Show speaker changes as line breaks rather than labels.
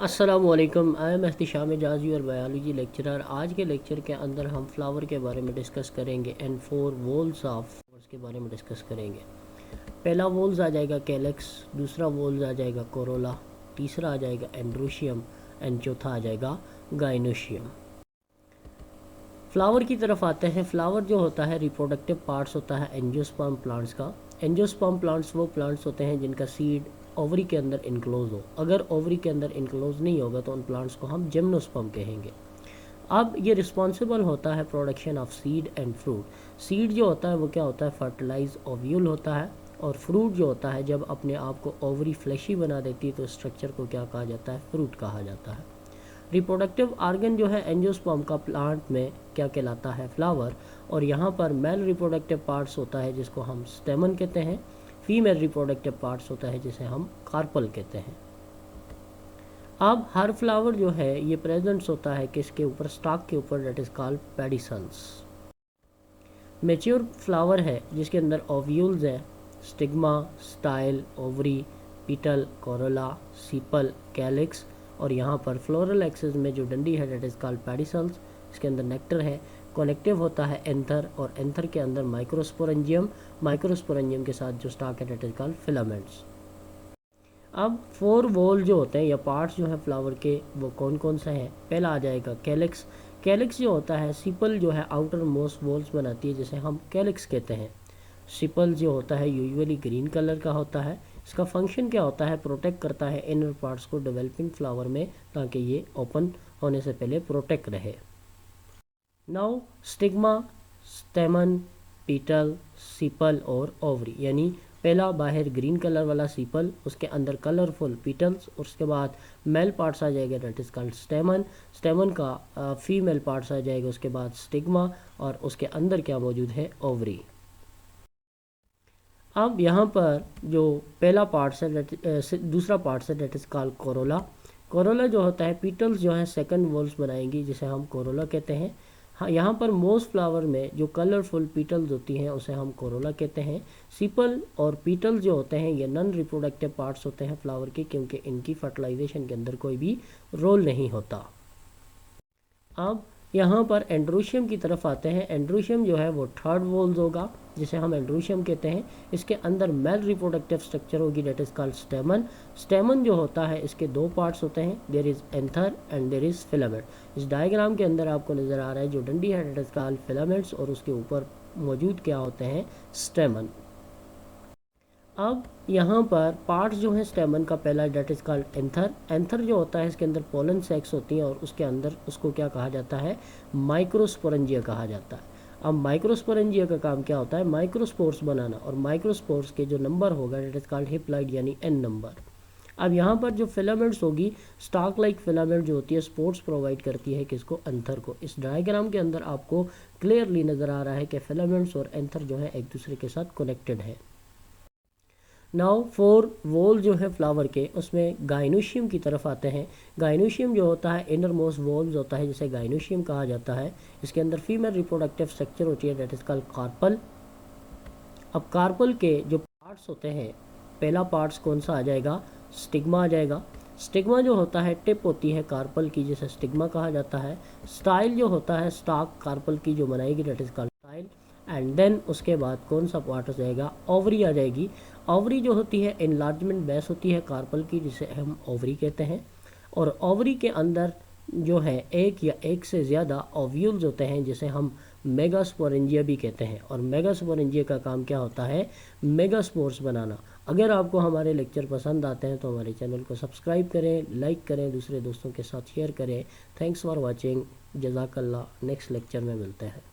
अस्सलामुअलैकुम। I am Ehtisham जाजी और बायोलॉजी लेक्चरर। आज के लेक्चर के अंदर हम फ्लावर के बारे में डिस्कस करेंगे एंड फोर वोल्स ऑफ फ्लावर्स के बारे में डिस्कस करेंगे। पहला वोल्स आ जाएगा कैलेक्स, दूसरा वोल्स आ जाएगा कोरोला, तीसरा आ जाएगा एंड्रोशियम एंड चौथा आ जाएगा गाइनोशियम। फ्लावर की तरफ आते हैं। फ्लावर जो होता है रिप्रोडक्टिव पार्ट्स होता है एंजियोस्पर्म प्लांट्स का। एंजियोस्पर्म प्लांट्स वो प्लांट्स होते हैं जिनका सीड ओवरी के अंदर इनक्लोज हो। अगर ओवरी के अंदर इनक्लोज नहीं होगा तो उन प्लांट्स को हम जिम्नोस्पर्म कहेंगे। अब ये रिस्पॉन्सिबल होता है production of seed and fruit. Seed जो होता है वो क्या होता है, फर्टिलाइज ओव्यूल होता है, और फ्रूट जो होता है जब अपने आप को ओवरी फ्लैशी बना देती है तो स्ट्रक्चर को क्या कहा जाता है, फ्रूट कहा जाता है। रिप्रोडक्टिव आर्गन जो है एंजियोस्पर्म का प्लांट में क्या कहलाता है, फ्लावर। और यहाँ पर मेल रिप्रोडक्टिव पार्ट्स होता है जिसको हम स्टेमन कहते हैं। फीमेल रिप्रोडक्टिव पार्ट्स होता है जिसे हम कार्पल कहते हैं। अब हर फ्लावर जो है ये प्रेजेंट्स होता है किसके ऊपर, स्टॉक के ऊपर, that is called pedicels. Mature flower है जिसके अंदर ओव्यूल्स है, stigma, style, ovary, petal, corolla, sepal, calyx, और यहाँ पर फ्लोरल एक्सिस में जो डंडी है दैट इज कॉल्ड पेडिसल्स। इसके अंदर नेक्टर है। कनेक्टिव होता है एंथर, और एंथर के अंदर माइक्रोस्पोरेंजियम, माइक्रोस्पोरेंजियम के साथ जो स्टॉक है दैट इज कॉल्ड फिलामेंट्स। अब फोर वॉल जो होते हैं या पार्ट्स जो है फ्लावर के वो कौन कौन से हैं। पहला आ जाएगा कैलिक्स। कैलिक्स जो होता है, सिपल जो है आउटर मोस्ट वॉल्स बनाती है जिसे हम कैलिक्स कहते हैं। सिपल जो होता है यूजुअली ग्रीन कलर का होता है। इसका फंक्शन क्या होता है, प्रोटेक्ट करता है इनर पार्ट्स को डेवलपिंग फ्लावर में ताकि ये ओपन होने से पहले प्रोटेक्ट रहे। नाउ स्टिग्मा, स्टेमन, पीटल, सीपल और ओवरी, यानी पहला बाहर ग्रीन कलर वाला सीपल, उसके अंदर कलरफुल पीटल्स, और उसके बाद मेल पार्ट्स आ जाएगा दैट इज कॉल्ड स्टेमन। स्टेमन का फीमेल पार्ट्स आ जाएगा, उसके बाद स्टिग्मा, और उसके अंदर क्या मौजूद है, ओवरी। अब यहाँ पर जो पहला पार्ट्स है दूसरा पार्ट्स है that is called Corolla. Corolla जो होता है, पीटल्स जो है सेकंड वॉल्स बनाएंगी जिसे हम कोरोला कहते हैं। हाँ, यहाँ पर मोस्ट फ्लावर में जो कलरफुल पीटल्स होती हैं उसे हम कोरोला कहते हैं। सीपल और पीटल्स जो होते हैं ये नॉन रिप्रोडक्टिव पार्ट्स होते हैं फ्लावर के, क्योंकि इनकी फर्टिलाइजेशन के अंदर कोई भी रोल नहीं होता। अब यहाँ पर एंड्रोशियम की तरफ आते हैं। एंड्रोशियम जो है वो थर्ड वॉल्स होगा जिसे हम एंड्रोशियम कहते हैं। इसके अंदर मेल रिप्रोडक्टिव स्ट्रक्चर होगी that is called stamen. Stamen जो होता है इसके दो पार्ट्स होते हैं, there is anther and there is filament. इस डायग्राम के अंदर आपको नजर आ रहा है जो डंडी है दैट इज कॉल्ड फिलामेंट्स, और उसके ऊपर मौजूद क्या होते हैं, स्टेमन। अब यहाँ पर पार्ट्स जो है स्टेमन का, पहला that is called anther. Anther जो होता है इसके अंदर पोलन सेक्स होती हैं और उसके अंदर उसको क्या कहा जाता है, माइक्रोस्पोरेंजिया कहा जाता है। अब माइक्रोस्पोरेंजिया का काम क्या होता है, माइक्रोस्पोर्स बनाना, और माइक्रोस्पोर्स के जो नंबर होगा डेट इज कॉल्ड हिप्लॉइड यानी एन नंबर। अब यहाँ पर जो फिलामेंट्स होगी, स्टॉक लाइक फिलामेंट जो होती है स्पोर्ट्स प्रोवाइड करती है किसको, एंथर को। इस डायग्राम के अंदर आपको क्लियरली नजर आ रहा है कि फिलामेंट्स और एंथर जो है एक दूसरे के साथ कनेक्टेड है। नाउ फोर वॉल जो है फ्लावर के, उसमें गाइनोशियम की तरफ आते हैं। गाइनोशियम जो होता है इनर मोस्ट वॉल्स होता है जिसे गाइनोशियम कहा जाता है। इसके अंदर फीमेल रिप्रोडक्टिव स्ट्रक्चर होती है दैट इज कॉल्ड कार्पल। अब कार्पल के जो पार्ट्स होते हैं, पहला पार्ट्स कौन सा आ जाएगा, स्टिग्मा आ जाएगा। स्टिग्मा जो होता है टिप होती है कार्पल की जिसे स्टिग्मा कहा जाता है। स्टाइल जो होता है स्टॉक कार्पल की जो बनाएगी that is called style. And then उसके बाद कौन सा पार्ट हो जाएगा, ओवरी आ जाएगी। ओवरी जो होती है इनलार्जमेंट बेस होती है कार्पल की जिसे हम ओवरी कहते हैं। और ओवरी के अंदर जो है एक या एक से ज़्यादा ओव्यूल्स होते हैं जिसे हम मेगास्पोरेंजिया भी कहते हैं। और मेगास्पोरेंजिया का काम क्या होता है, मेगास्पोर्स बनाना। अगर आपको हमारे लेक्चर पसंद आते हैं तो हमारे चैनल को सब्सक्राइब करें, लाइक करें, दूसरे दोस्तों के साथ शेयर करें। थैंक्स फॉर वॉचिंग, जज़ाकल्लाह। नेक्स्ट लेक्चर में मिलते हैं।